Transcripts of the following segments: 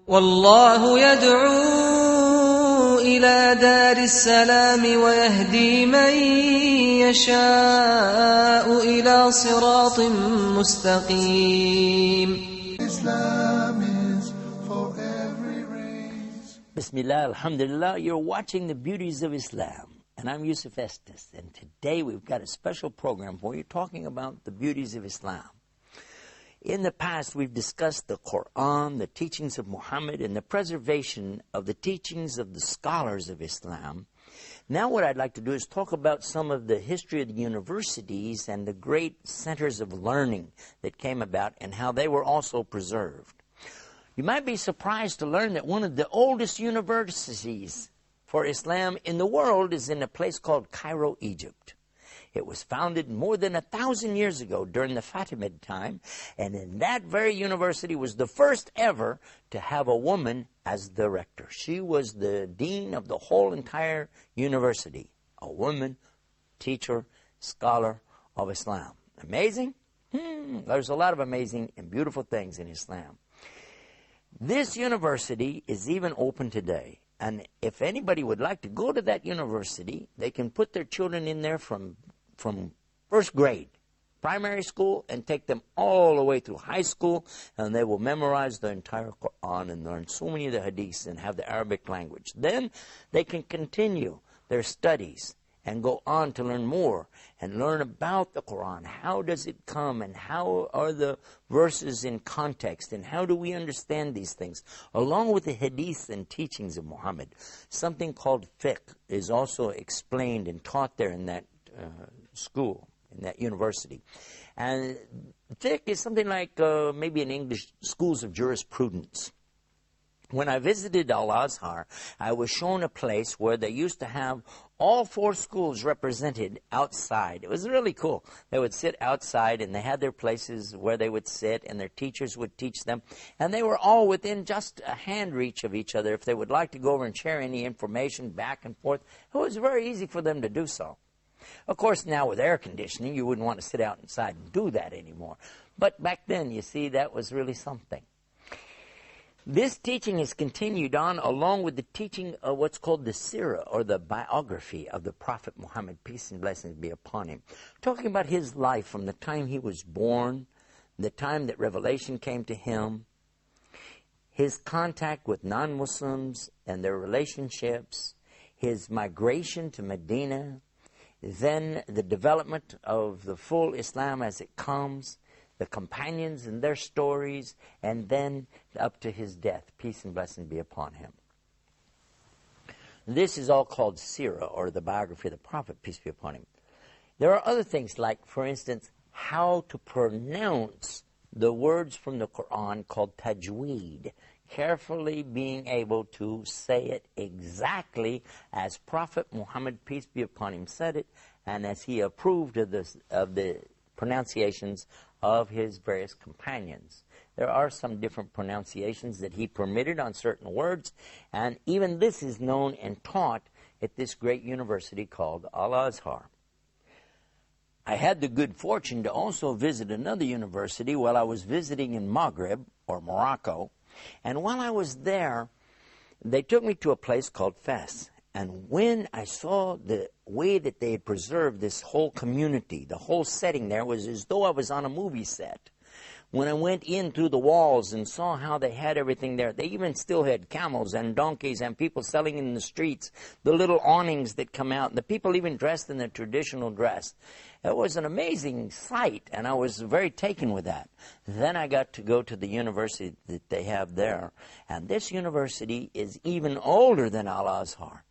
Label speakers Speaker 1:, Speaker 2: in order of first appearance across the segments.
Speaker 1: والله يدعو إلى دار السلام ويهدي من يشاء إلى صراط مستقيم.
Speaker 2: Islam is for every race.
Speaker 3: Bismillah, alhamdulillah, you're watching the Beauties of Islam. And I'm Yusuf Estes. And today we've got a special program for you talking about the beauties of Islam. In the past, we've discussed the Quran, the teachings of Muhammad, and the preservation of the teachings of the scholars of Islam. Now what I'd like to do is talk about some of the history of the universities and the great centers of learning that came about and how they were also preserved. You might be surprised to learn that one of the oldest universities for Islam in the world is in a place called Cairo, Egypt. It was founded more than 1,000 years ago during the Fatimid time, and in that very university was the first ever to have a woman as the rector. She was the dean of the whole entire university, a woman, teacher, scholar of Islam. Amazing? There's a lot of amazing and beautiful things in Islam. This university is even open today. And if anybody would like to go to that university, they can put their children in there from first grade, primary school, and take them all the way through high school, and they will memorize the entire Quran and learn so many of the hadiths and have the Arabic language. Then they can continue their studies and go on to learn more and learn about the Quran. How does it come, and how are the verses in context, and how do we understand these things? Along with the hadiths and teachings of Muhammad. Something called fiqh is also explained and taught there in that school, in that university. And fiqh is something like maybe in English, schools of jurisprudence. When I visited Al-Azhar, I was shown a place where they used to have all 4 schools represented outside. It was really cool. They would sit outside, and they had their places where they would sit, and their teachers would teach them. And they were all within just a hand reach of each other. If they would like to go over and share any information back and forth, it was very easy for them to do so. Of course, now with air conditioning, you wouldn't want to sit out inside and do that anymore. But back then, you see, that was really something. This teaching is continued on along with the teaching of what's called the Sirah, or the biography of the Prophet Muhammad, peace and blessings be upon him. Talking about his life from the time he was born, the time that revelation came to him, his contact with non-Muslims and their relationships, his migration to Medina, then the development of the full Islam as it comes, the companions and their stories, and then up to his death. Peace and blessing be upon him. This is all called Sirah, or the biography of the Prophet, peace be upon him. There are other things like, for instance, how to pronounce the words from the Quran called tajweed. Carefully being able to say it exactly as Prophet Muhammad, peace be upon him, said it, and as he approved of the pronunciations of his various companions. There are some different pronunciations that he permitted on certain words, and even this is known and taught at this great university called Al-Azhar. I had the good fortune to also visit another university while I was visiting in Maghreb, or Morocco, and while I was there, they took me to a place called Fes. And when I saw the way that they had preserved this whole community, the whole setting there was as though I was on a movie set. When I went in through the walls and saw how they had everything there, they even still had camels and donkeys and people selling in the streets, the little awnings that come out, and the people even dressed in their traditional dress. It was an amazing sight, and I was very taken with that. Then I got to go to the university that they have there, and this university is even older than Al-Azhar.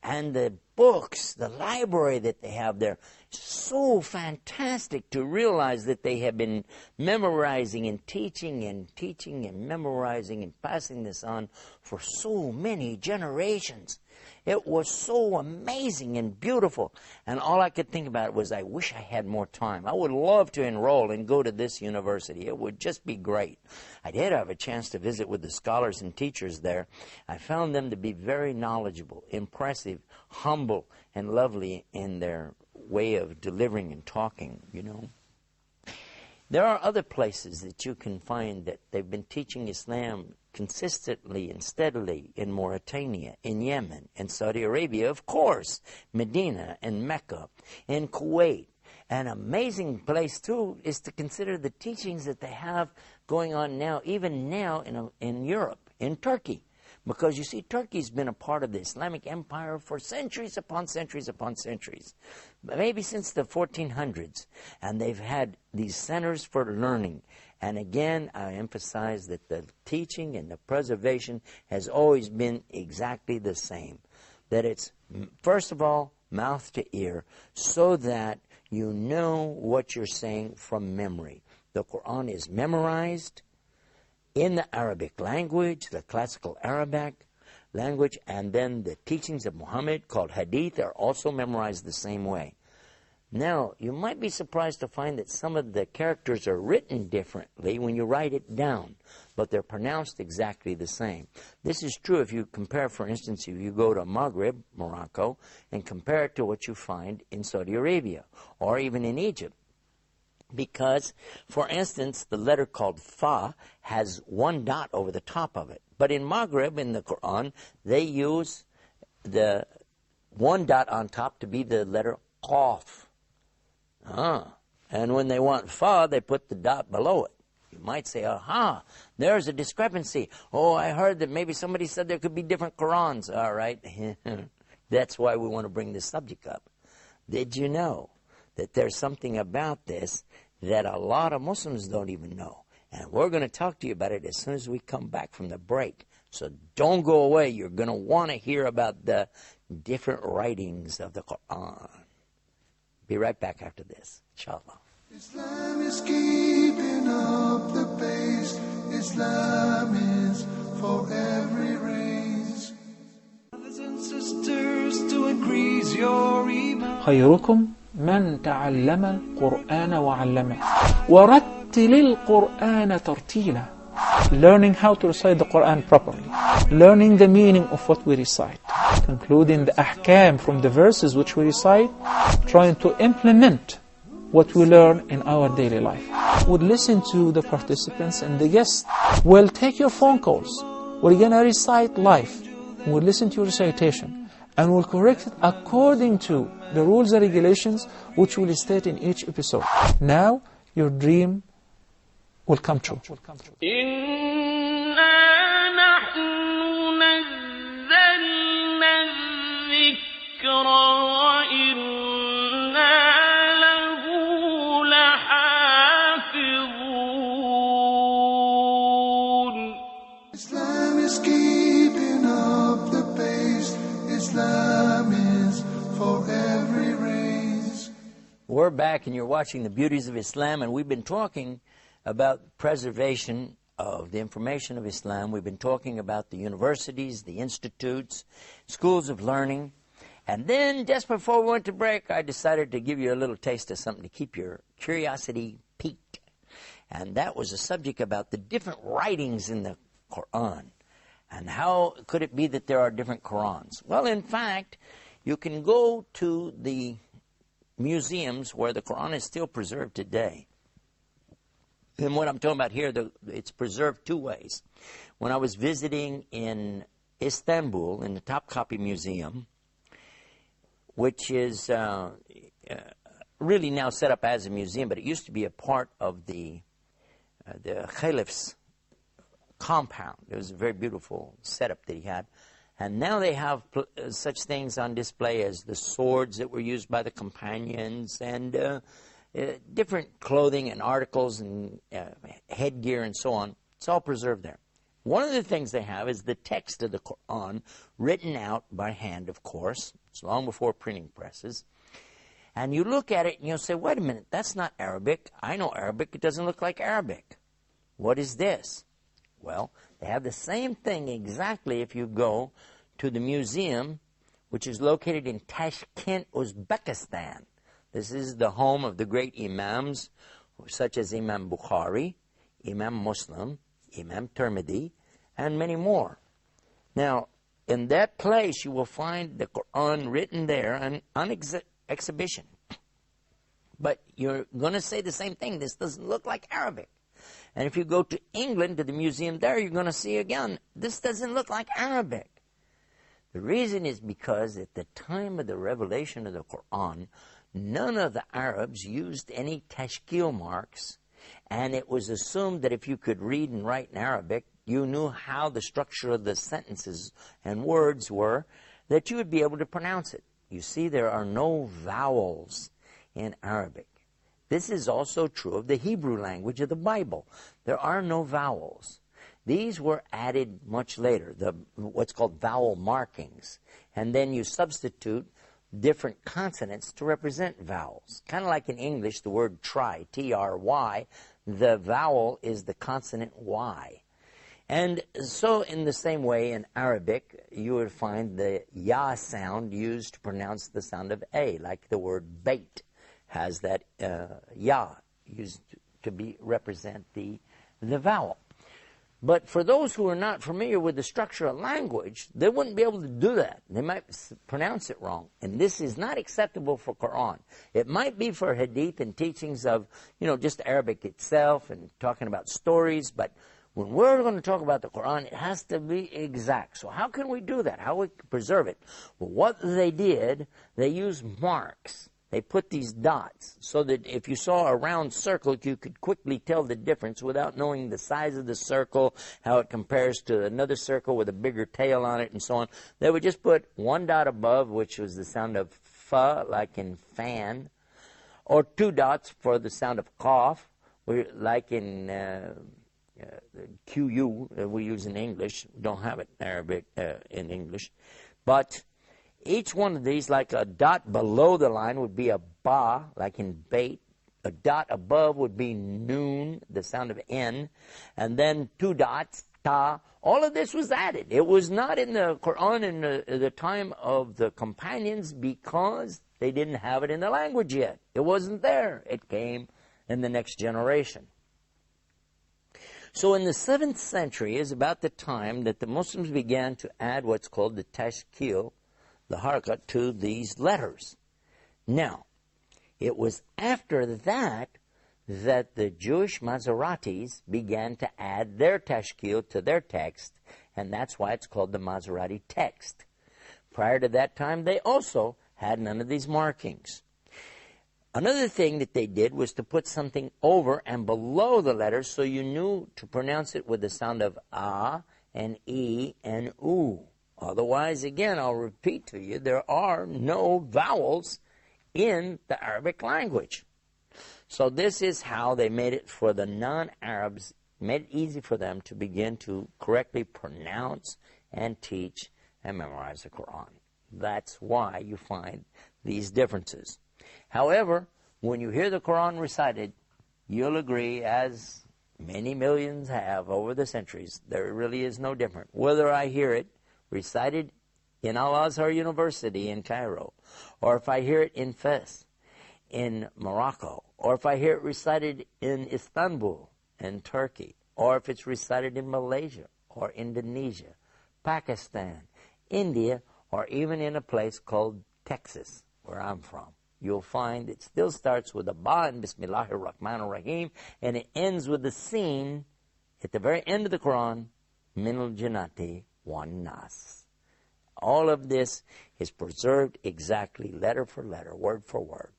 Speaker 3: And the books, the library that they have there, so fantastic to realize that they have been memorizing and teaching and memorizing and passing this on for so many generations. It was so amazing and beautiful. And all I could think about was, I wish I had more time. I would love to enroll and go to this university. It would just be great. I did have a chance to visit with the scholars and teachers there. I found them to be very knowledgeable, impressive, humble, and lovely in their way of delivering and talking, you know. There are other places that you can find that they've been teaching Islam consistently and steadily in Mauritania, in Yemen, in Saudi Arabia, of course, Medina and Mecca, in Kuwait. An amazing place, too, is to consider the teachings that they have going on now, even now in Europe, in Turkey. Because you see, Turkey's been a part of the Islamic empire for centuries upon centuries upon centuries. Maybe since the 1400s. And they've had these centers for learning. And again, I emphasize that the teaching and the preservation has always been exactly the same. That it's, first of all, mouth to ear, so that you know what you're saying from memory. The Quran is memorized in the Arabic language, the classical Arabic language, and then the teachings of Muhammad, called hadith, are also memorized the same way. Now, you might be surprised to find that some of the characters are written differently when you write it down, but they're pronounced exactly the same. This is true if you compare, for instance, if you go to Maghreb, Morocco, and compare it to what you find in Saudi Arabia, or even in Egypt. Because, for instance, the letter called Fa has one dot over the top of it. But in Maghreb, in the Quran, they use the one dot on top to be the letter Qaf. And when they want Fa, they put the dot below it. You might say, aha, there's a discrepancy. Oh, I heard that maybe somebody said there could be different Qurans. All right. That's why we want to bring this subject up. Did you know that there's something about this that a lot of Muslims don't even know? And we're going to talk to you about it as soon as we come back from the break. So don't go away. You're going to want to hear about the different writings of the Quran. Be right back after this, inshallah.
Speaker 2: Islam is keeping up the pace. Islam is for every race.
Speaker 1: Brothers and sisters, to increase your iman.
Speaker 4: خيركم من تعلم القرآن وعلمه ورتل القرآن ترتيلا. Learning how to recite the Quran properly, learning the meaning of what we recite, concluding the ahkam from the verses which we recite, trying to implement what we learn in our daily life. We'll listen to the participants and the guests. We'll take your phone calls. We're going to recite live. We'll listen to your recitation and we'll correct it according to the rules and regulations which we'll state in each episode. Now your dream will come true.
Speaker 2: Islam is keeping up the pace. Islam is for every race.
Speaker 3: We're back and you're watching the Beauties of Islam, and we've been talking about preservation of the information of Islam. We've been talking about the universities, the institutes, schools of learning. And then just before we went to break, I decided to give you a little taste of something to keep your curiosity piqued. And that was a subject about the different writings in the Quran. And how could it be that there are different Qurans? Well, in fact, you can go to the museums where the Quran is still preserved today. And what I'm talking about here, it's preserved two ways. When I was visiting in Istanbul, in the Topkapi Museum, which is really now set up as a museum, but it used to be a part of the Caliph's compound. It was a very beautiful setup that he had. And now they have such things on display as the swords that were used by the companions and different clothing and articles and headgear and so on. It's all preserved there. One of the things they have is the text of the Quran, written out by hand, of course. It's long before printing presses. And you look at it and you'll say, wait a minute, that's not Arabic. I know Arabic. It doesn't look like Arabic. What is this? Well, they have the same thing exactly if you go to the museum, which is located in Tashkent, Uzbekistan. This is the home of the great imams, such as Imam Bukhari, Imam Muslim, Imam Tirmidhi, and many more. Now, in that place, you will find the Quran written there and on exhibition. But you're going to say the same thing. This doesn't look like Arabic. And if you go to England, to the museum there, you're going to see again, this doesn't look like Arabic. The reason is because at the time of the revelation of the Quran, none of the Arabs used any tashkil marks, and it was assumed that if you could read and write in Arabic, you knew how the structure of the sentences and words were, that you would be able to pronounce it. You see, there are no vowels in Arabic. This is also true of the Hebrew language of the Bible. There are no vowels. These were added much later, what's called vowel markings. And then you substitute different consonants to represent vowels. Kind of like in English, the word try, T-R-Y, the vowel is the consonant Y. And so in the same way in Arabic, you would find the ya sound used to pronounce the sound of A, like the word bait has that ya used to represent the vowel. But for those who are not familiar with the structure of language, they wouldn't be able to do that. They might pronounce it wrong. And this is not acceptable for Quran. It might be for Hadith and teachings of, just Arabic itself and talking about stories, but when we're going to talk about the Quran, it has to be exact. So how can we do that? How we preserve it? Well, what they did, they used marks. They put these dots so that if you saw a round circle, you could quickly tell the difference without knowing the size of the circle, how it compares to another circle with a bigger tail on it, and so on. They would just put one dot above, which was the sound of fa, like in fan, or two dots for the sound of cough, like in QU, we use in English. We don't have it in Arabic, in English. But each one of these, like a dot below the line, would be a ba, like in bait. A dot above would be noon, the sound of N. And then two dots, ta. All of this was added. It was not in the Quran in the time of the companions because they didn't have it in the language yet. It wasn't there. It came in the next generation. So in the 7th century is about the time that the Muslims began to add what's called the tashkil, the harakat, to these letters. Now, it was after that that the Jewish Maseratis began to add their tashkil to their text, and that's why it's called the Maserati text. Prior to that time, they also had none of these markings. Another thing that they did was to put something over and below the letters so you knew to pronounce it with the sound of A and E and U. Otherwise, again, I'll repeat to you, there are no vowels in the Arabic language. So this is how they made it for the non-Arabs, made it easy for them to begin to correctly pronounce and teach and memorize the Quran. That's why you find these differences. However, when you hear the Quran recited, you'll agree, as many millions have over the centuries, there really is no difference. Whether I hear it recited in Al-Azhar University in Cairo, or if I hear it in Fez in Morocco, or if I hear it recited in Istanbul in Turkey, or if it's recited in Malaysia or Indonesia, Pakistan, India, or even in a place called Texas, where I'm from, you'll find it still starts with a ba and Bismillahir Rahmanir Rahim, and it ends with the scene at the very end of the Quran, Minal Jannati wan Nas. All of this is preserved exactly letter for letter, word for word.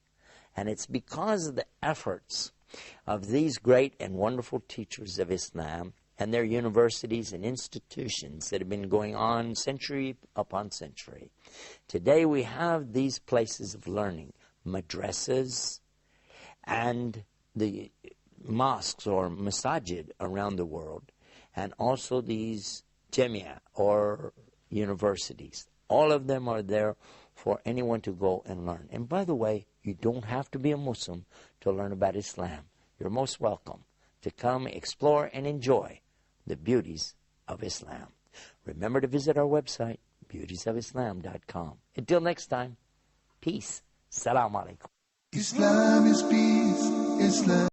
Speaker 3: And it's because of the efforts of these great and wonderful teachers of Islam and their universities and institutions that have been going on century upon century. Today we have these places of learning, madrasas and the mosques or masajid around the world, and also these Jamia or universities. All of them are there for anyone to go and learn. And by the way, you don't have to be a Muslim to learn about Islam. You're most welcome to come explore and enjoy the beauties of Islam. Remember to visit our website, beautiesofislam.com. Until next time, peace. Salam alaikum.
Speaker 2: Islam is peace. Islam.